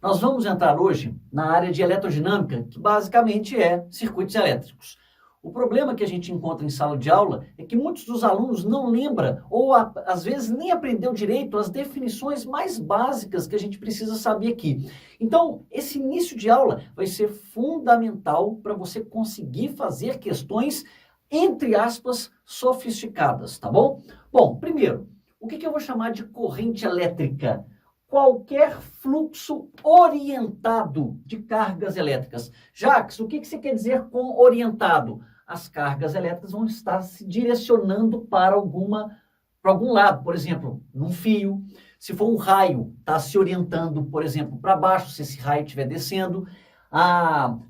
Nós vamos entrar hoje na área de eletrodinâmica, que basicamente é circuitos elétricos. O problema que a gente encontra em sala de aula é que muitos dos alunos não lembram ou às vezes nem aprendeu direito as definições mais básicas que a gente precisa saber aqui. Então, esse início de aula vai ser fundamental para você conseguir fazer questões, entre aspas, sofisticadas, tá bom? Bom, primeiro, o que eu vou chamar de corrente elétrica? Qualquer fluxo orientado de cargas elétricas. Jacques, o que você quer dizer com orientado? As cargas elétricas vão estar se direcionando para algum lado, por exemplo, num fio. Se for um raio, está se orientando, por exemplo, para baixo, se esse raio estiver descendo.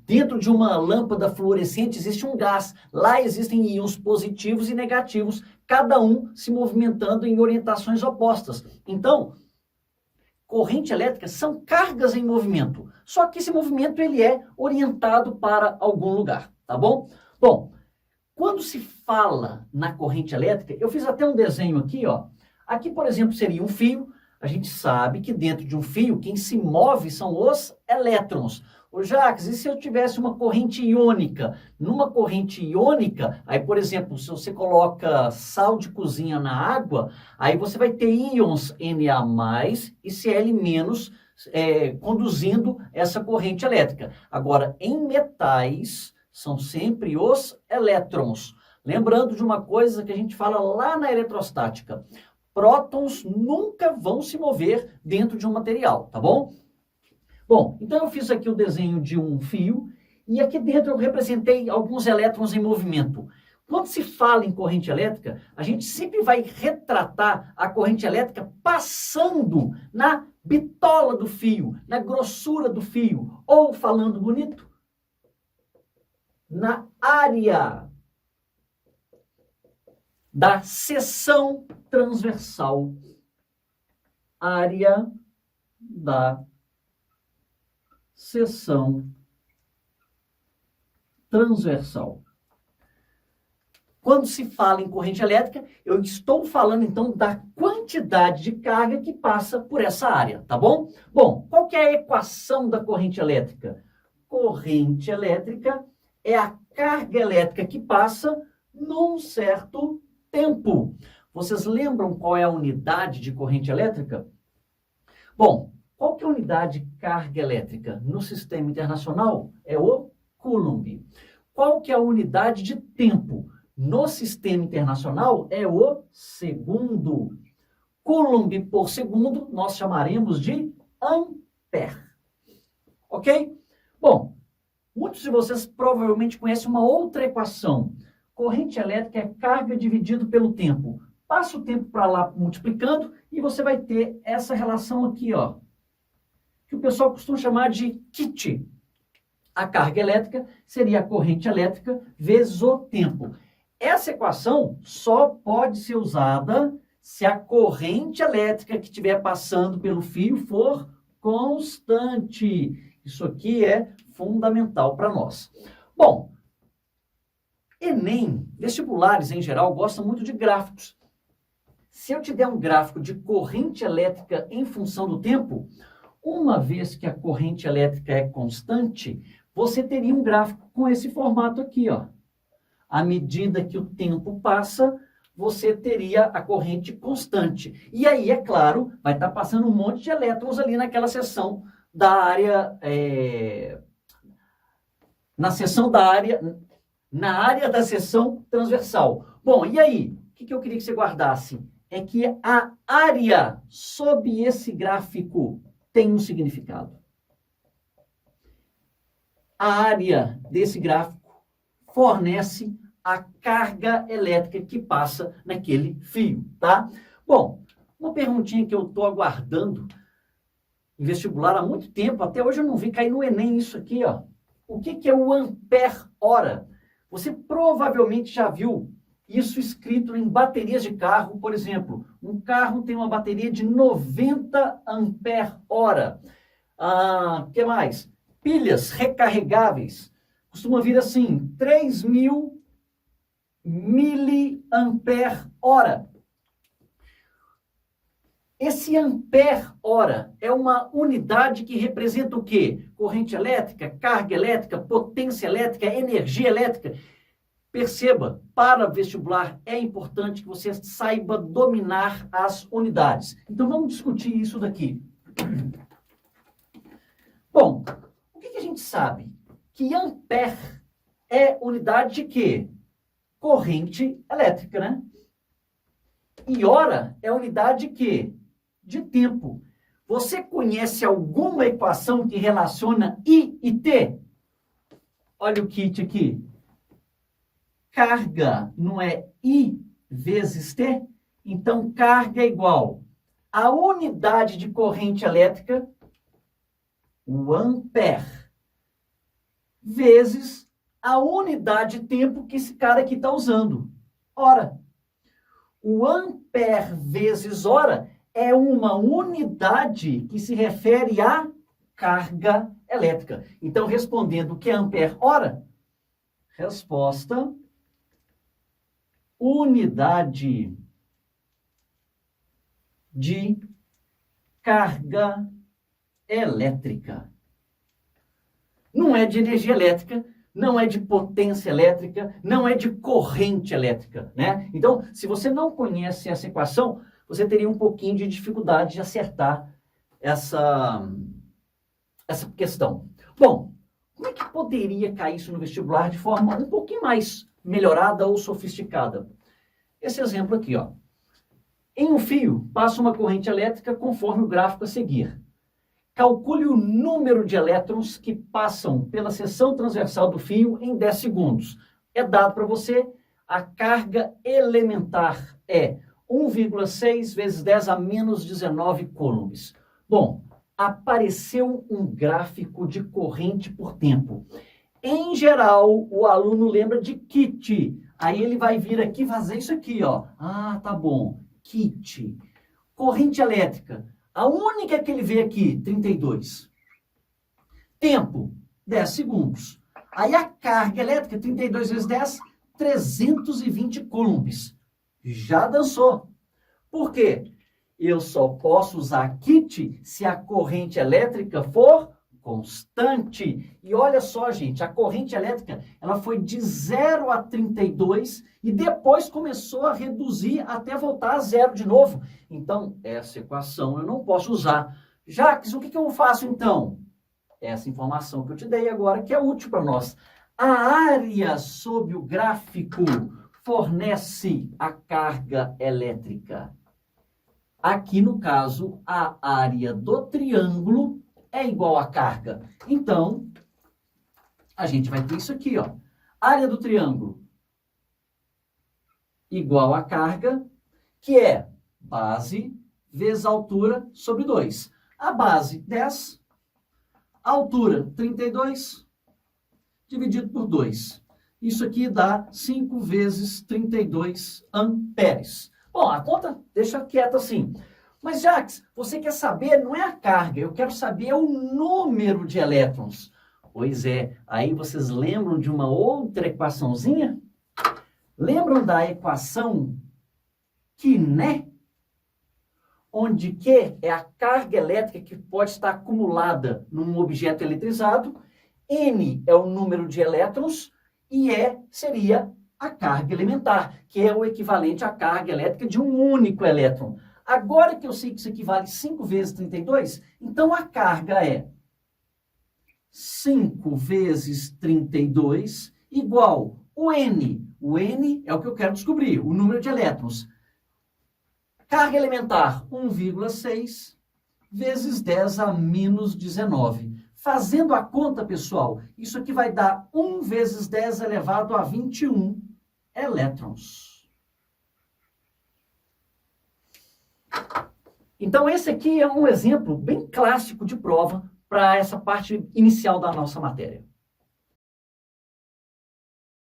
Dentro de uma lâmpada fluorescente existe um gás. Lá existem íons positivos e negativos, cada um se movimentando em orientações opostas. Então, corrente elétrica são cargas em movimento, só que esse movimento ele é orientado para algum lugar, tá bom? Bom, quando se fala na corrente elétrica, eu fiz até um desenho aqui, ó. Aqui, por exemplo, seria um fio. A gente sabe que dentro de um fio, quem se move são os elétrons. Ô Jacques, e se eu tivesse uma corrente iônica? Numa corrente iônica, aí, por exemplo, se você coloca sal de cozinha na água, aí você vai ter íons Na+, e Cl-, conduzindo essa corrente elétrica. Agora, em metais, são sempre os elétrons. Lembrando de uma coisa que a gente fala lá na eletrostática. Prótons nunca vão se mover dentro de um material, tá bom? Bom, então eu fiz aqui o desenho de um fio e aqui dentro eu representei alguns elétrons em movimento. Quando se fala em corrente elétrica, a gente sempre vai retratar a corrente elétrica passando na bitola do fio, na grossura do fio, ou falando bonito, na área da seção transversal. Área da seção transversal. Quando se fala em corrente elétrica, eu estou falando então da quantidade de carga que passa por essa área, tá bom? Bom, qual que é a equação da corrente elétrica? Corrente elétrica é a carga elétrica que passa num certo tempo. Vocês lembram qual é a unidade de corrente elétrica? Bom, qual que é a unidade de carga elétrica? No sistema internacional é o Coulomb. Qual que é a unidade de tempo? No sistema internacional é o segundo. Coulomb por segundo nós chamaremos de ampere. Ok? Bom, muitos de vocês provavelmente conhecem uma outra equação. Corrente elétrica é carga dividido pelo tempo. Passa o tempo para lá multiplicando e você vai ter essa relação aqui, ó, que o pessoal costuma chamar de kit. A carga elétrica seria a corrente elétrica vezes o tempo. Essa equação só pode ser usada se a corrente elétrica que estiver passando pelo fio for constante. Isso aqui é fundamental para nós. Bom, Enem, vestibulares em geral, gostam muito de gráficos. Se eu te der um gráfico de corrente elétrica em função do tempo, uma vez que a corrente elétrica é constante, você teria um gráfico com esse formato aqui, ó. À medida que o tempo passa, você teria a corrente constante. E aí, é claro, vai estar passando um monte de elétrons ali naquela seção da área, na área da seção transversal. Bom, e aí? O que eu queria que você guardasse? É que a área sob esse gráfico tem um significado. A área desse gráfico fornece a carga elétrica que passa naquele fio, tá? Bom, uma perguntinha que eu estou aguardando em vestibular há muito tempo, até hoje eu não vi cair no Enem isso aqui, ó. O que é o ampere-hora? Você provavelmente já viu isso escrito em baterias de carro, por exemplo. Um carro tem uma bateria de 90 ampere-hora. Que mais? Pilhas recarregáveis. Costuma vir assim, 3.000 miliampere-hora. Esse ampere-hora é uma unidade que representa o quê? Corrente elétrica, carga elétrica, potência elétrica, energia elétrica. Perceba, para vestibular é importante que você saiba dominar as unidades. Então vamos discutir isso daqui. Bom, o que a gente sabe? Que ampere é unidade de quê? Corrente elétrica, né? E hora é unidade de quê? De tempo. Você conhece alguma equação que relaciona I e T? Olha o kit aqui. Carga não é I vezes T? Então, carga é igual a unidade de corrente elétrica, o ampere, vezes a unidade de tempo que esse cara aqui está usando, hora. O ampere vezes hora é uma unidade que se refere à carga elétrica. Então, respondendo o que é ampere hora, resposta: unidade de carga elétrica. Não é de energia elétrica, não é de potência elétrica, não é de corrente elétrica, né? Então, se você não conhece essa equação, você teria um pouquinho de dificuldade de acertar essa questão. Bom, como é que poderia cair isso no vestibular de forma um pouquinho mais melhorada ou sofisticada? Esse exemplo aqui, ó. Em um fio, passa uma corrente elétrica conforme o gráfico a seguir. Calcule o número de elétrons que passam pela seção transversal do fio em 10 segundos. É dado para você, a carga elementar é 1,6 vezes 10 a menos 19 coulombs. Bom, apareceu um gráfico de corrente por tempo. Em geral, o aluno lembra de kit. Aí ele vai vir aqui fazer isso aqui, ó. Ah, tá bom. Kit. Corrente elétrica. A única que ele vê aqui, 32. Tempo, 10 segundos. Aí a carga elétrica, 32 vezes 10, 320 coulombs. Já dançou. Por quê? Eu só posso usar kit se a corrente elétrica for constante. E olha só, gente, a corrente elétrica, ela foi de 0 a 32 e depois começou a reduzir até voltar a zero de novo. Então, essa equação eu não posso usar. Jacques, o que eu faço então? Essa informação que eu te dei agora, que é útil para nós. A área sob o gráfico fornece a carga elétrica. Aqui, no caso, a área do triângulo é igual à carga. Então, a gente vai ter isso aqui, ó. Área do triângulo igual à carga, que é base vezes altura sobre 2. A base, 10. A altura, 32, dividido por 2. Isso aqui dá 5 vezes 32 amperes. Bom, a conta deixa quieta assim. Mas, Jacques, você quer saber, não é a carga, eu quero saber o número de elétrons. Pois é, aí vocês lembram de uma outra equaçãozinha? Lembram da equação Quiné? Onde Q é a carga elétrica que pode estar acumulada num objeto eletrizado, N é o número de elétrons e E seria a carga elementar, que é o equivalente à carga elétrica de um único elétron. Agora que eu sei que isso equivale 5 vezes 32, então a carga é 5 vezes 32 igual o N. O N é o que eu quero descobrir, o número de elétrons. Carga elementar, 1,6 vezes 10 a menos 19. Fazendo a conta, pessoal, isso aqui vai dar 1 vezes 10 elevado a 21 elétrons. Então, esse aqui é um exemplo bem clássico de prova para essa parte inicial da nossa matéria.